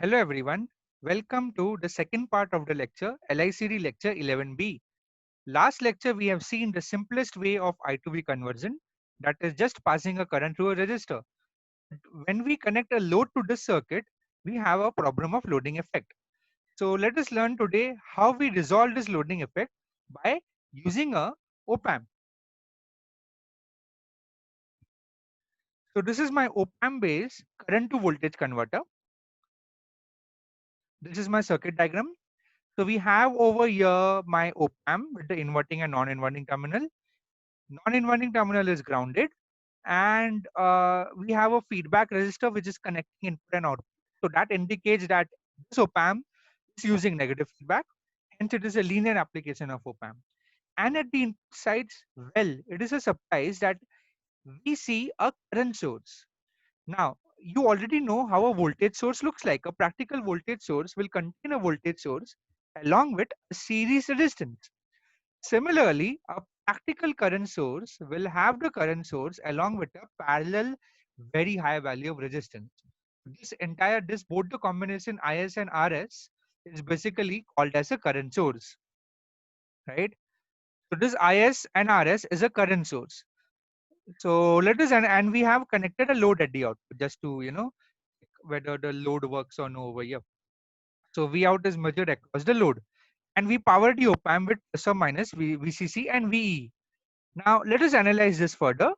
Hello everyone, welcome to the second part of the lecture, LICD lecture 11B. Last lecture we have seen the simplest way of I to V conversion, that is just passing a current through a resistor. When we connect a load to this circuit, we have a problem of loading effect. So let us learn today how we resolve this loading effect by using a op amp. So this is my op amp based current to voltage converter. This is my circuit diagram. So we have over here my op amp with the inverting and non-inverting terminal. Non-inverting terminal is grounded, and we have a feedback resistor which is connecting input and output. So that indicates that this op amp is using negative feedback. Hence, it is a linear application of op amp. And at the input sides, well, it is a surprise that we see a current source. Now, you already know how a voltage source looks like. A practical voltage source will contain a voltage source along with a series resistance. Similarly, a practical current source will have the current source along with a parallel very high value of resistance. This both the combination IS and RS is basically called as a current source, right? So this IS and RS is a current source. So let us, and we have connected a load at the output just to, whether the load works or no over here. So V out is measured across the load, and we power the op amp with plus or minus VCC and VE. Now let us analyze this further.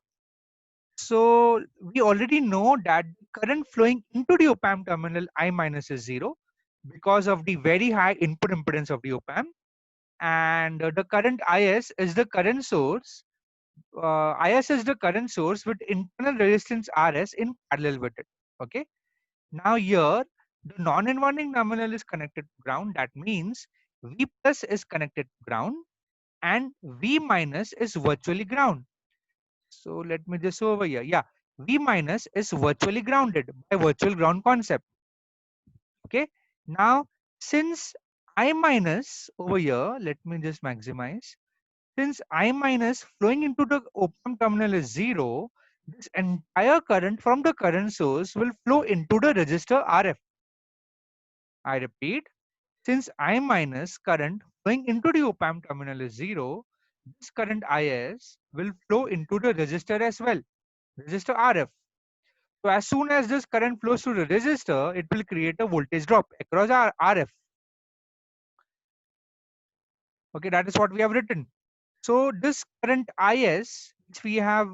So we already know that current flowing into the op amp terminal I minus is 0 because of the very high input impedance of the op amp, and the current IS is the current source. IS is the current source with internal resistance RS in parallel with it. Okay. Now here the non-inverting terminal is connected to ground. That means V plus is connected to ground and V minus is virtually ground. So let me just over here. Yeah, V minus is virtually grounded by virtual ground concept. Okay. Now, since I minus over here, let me just maximize. Since I minus flowing into the open terminal is 0, this entire current from the current source will flow into the resistor RF. I repeat, since I minus current flowing into the op amp terminal is 0, this current IS will flow into the resistor as well, resistor RF. So as soon as this current flows through the resistor, it will create a voltage drop across our RF. Okay, that is what we have written. So this current IS, which we have,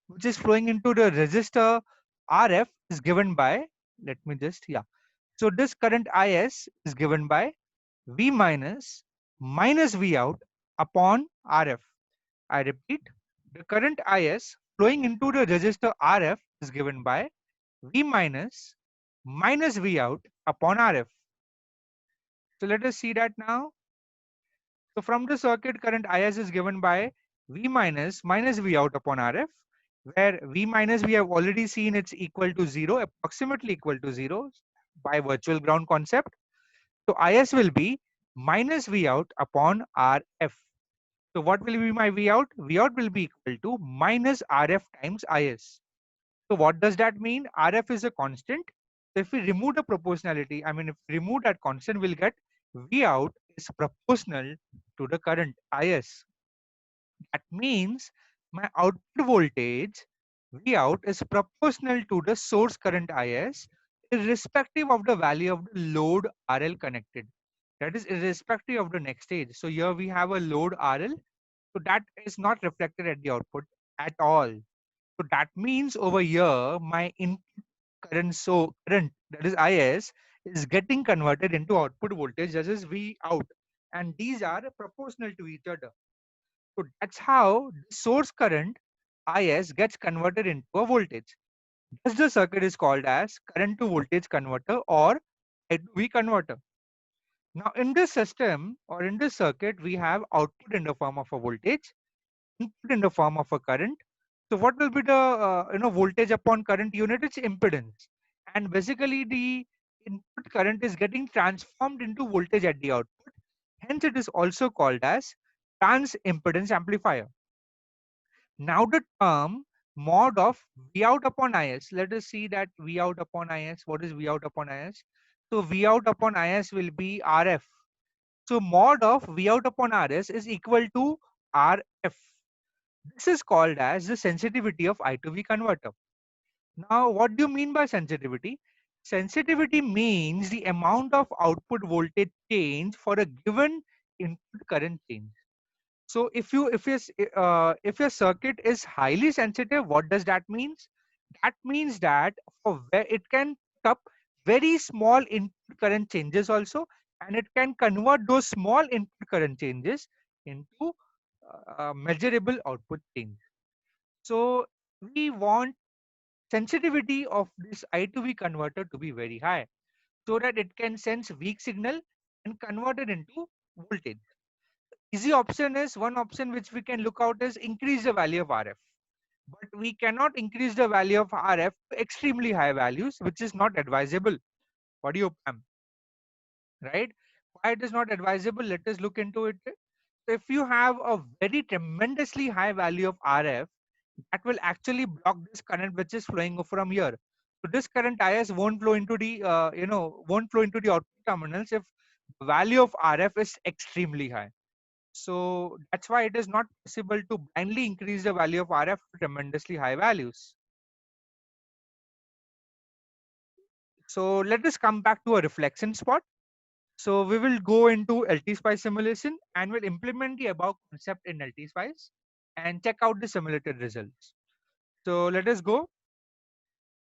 which is flowing into the resistor RF is given by, let me just, yeah. So this current IS is given by V minus minus V out upon RF. I repeat, the current IS flowing into the resistor RF is given by V minus minus V out upon RF. So let us see that now. So from the circuit, current IS is given by V minus minus V out upon RF, where V minus we have already seen it's equal to 0, approximately equal to 0 by virtual ground concept. So IS will be minus V out upon RF. So what will be my V out? V out will be equal to minus RF times IS. So what does that mean? RF is a constant. So if we remove the proportionality, I mean, if we remove that constant, we'll get V out is proportional to the current IS. That means my output voltage V out is proportional to the source current IS, irrespective of the value of the load RL connected. That is irrespective of the next stage. So here we have a load RL. So that is not reflected at the output at all. So that means over here, my input current that is IS is getting converted into output voltage that is V out, and these are proportional to each other. So that's how the source current IS gets converted into a voltage. Thus the circuit is called as current to voltage converter or I to V converter. Now in this system or in this circuit, we have output in the form of a voltage, input in the form of a current. So what will be the voltage upon current unit? It's impedance, and basically the input current is getting transformed into voltage at the output. Hence, it is also called as trans impedance amplifier. Now the term mod of V out upon IS. Let us see that V out upon IS. What is V out upon IS? So V out upon IS will be RF. So mod of V out upon RS is equal to RF. This is called as the sensitivity of I to V converter. Now, what do you mean by sensitivity? Sensitivity means the amount of output voltage change for a given input current change. So if your circuit is highly sensitive, what does that means? That means that for where it can pick up very small input current changes also, and it can convert those small input current changes into measurable output change. So we want sensitivity of this I to V converter to be very high so that it can sense weak signal and convert it into voltage. Easy option is one option which we can look out is increase the value of RF. But we cannot increase the value of RF to extremely high values, which is not advisable for the op-amp, right? Why it is not advisable? Let us look into it. If you have a very tremendously high value of RF, that will actually block this current which is flowing from here. So this current IS won't flow into the won't flow into the output terminals if the value of RF is extremely high. So that's why it is not possible to blindly increase the value of RF to tremendously high values. So let us come back to a reflection spot. So we will go into LT-SPICE simulation and we'll implement the above concept in LT-SPICE and check out the simulated results. So let us go.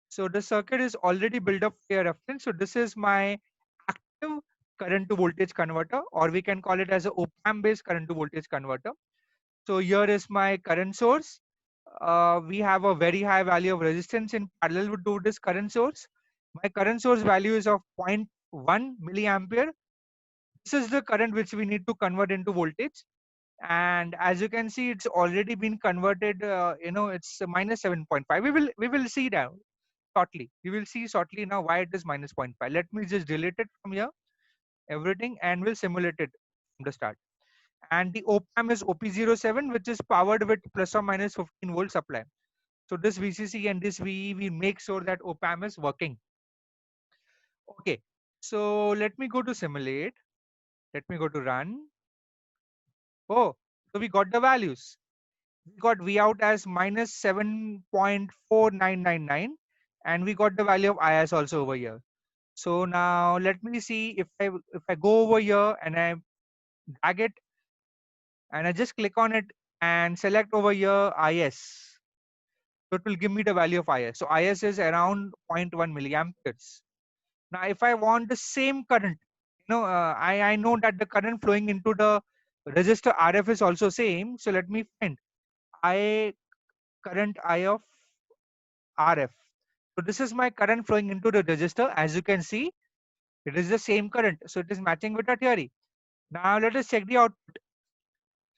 So the circuit is already built up for your reference. So this is my active current to voltage converter, or we can call it as a op-amp based current to voltage converter. So here is my current source. We have a very high value of resistance in parallel to this current source. My current source value is of 0.1 milliampere. This is the current which we need to convert into voltage. And as you can see, it's already been converted. It's minus 7.5. We will see that shortly. We will see shortly now why it is minus 0.5. Let me just delete it from here, everything, and we'll simulate it from the start. And the op-amp is OP07, which is powered with plus or minus 15 volt supply. So this VCC and this VE, we make sure that op-amp is working. Okay, so let me go to simulate. Let me go to run. Oh, so we got the values. We got V out as minus 7.4999, and we got the value of IS also over here. So now let me see if I go over here and I drag it and I just click on it and select over here IS. So it will give me the value of IS. So IS is around 0.1 milliamperes. Now, if I want the same current, I know that the current flowing into the resistor RF is also same. So let me find I current I of RF. So this is my current flowing into the resistor. As you can see, it is the same current. So it is matching with the theory. Now let us check the output.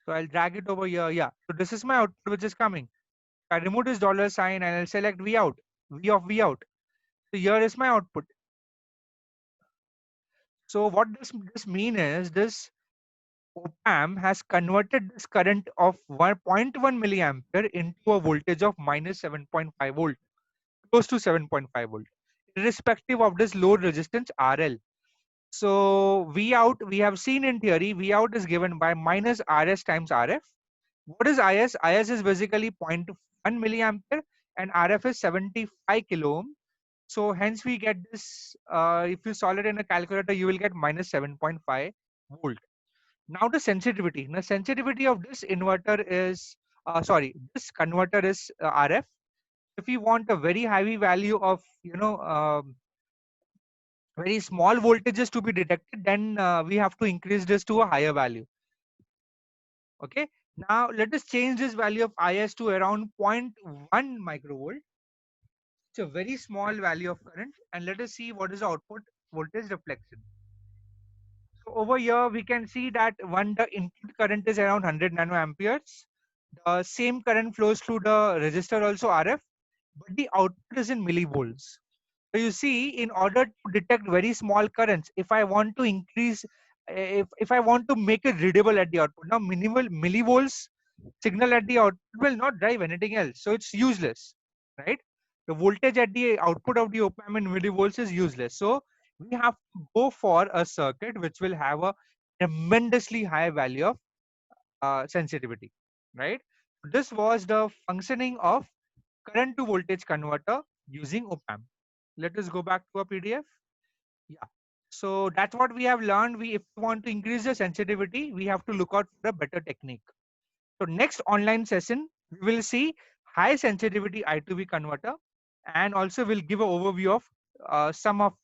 So I'll drag it over here. Yeah. So this is my output which is coming. I remove this dollar sign and I'll select V out, V of V out. So here is my output. So what this mean is this op-amp has converted this current of 1.1 milliampere into a voltage of minus 7.5 volt, close to 7.5 volt, irrespective of this load resistance RL. So V out, we have seen in theory, V out is given by minus RS times RF. What is IS? IS is basically 0.1 milliampere and RF is 75 kilo ohm. So hence we get this, if you solve it in a calculator, you will get minus 7.5 volt. Now the sensitivity. The sensitivity of this inverter is, this converter is RF. If you want a very high value of, very small voltages to be detected, then we have to increase this to a higher value. Okay. Now let us change this value of IS to around 0.1 microvolt. It's a very small value of current, and let us see what is the output voltage reflection. So over here we can see that when the input current is around 100 nanoamperes, the same current flows through the resistor also RF, but the output is in millivolts. So you see, in order to detect very small currents, if I want to increase, if I want to make it readable at the output, now minimal millivolts signal at the output will not drive anything else. So it's useless, right? The voltage at the output of the op-amp in millivolts is useless. So we have to go for a circuit which will have a tremendously high value of sensitivity, right? This was the functioning of current to voltage converter using op-amp. Let us go back to a PDF. Yeah. So that's what we have learned. If we want to increase the sensitivity, we have to look out for a better technique. So next online session, we will see high sensitivity I2V converter, and also we'll give an overview of some of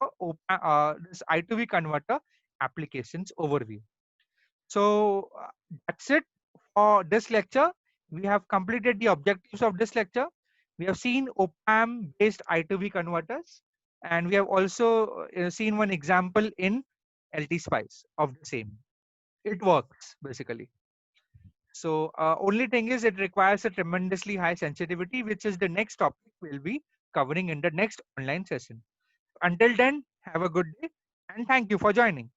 this I2V converter applications overview. So that's it for this lecture. We have completed the objectives of this lecture. We have seen op-amp based I2V converters, and we have also seen one example in LT Spice of the same. It works basically. So only thing is it requires a tremendously high sensitivity, which is the next topic we'll be covering in the next online session. Until then, have a good day and thank you for joining.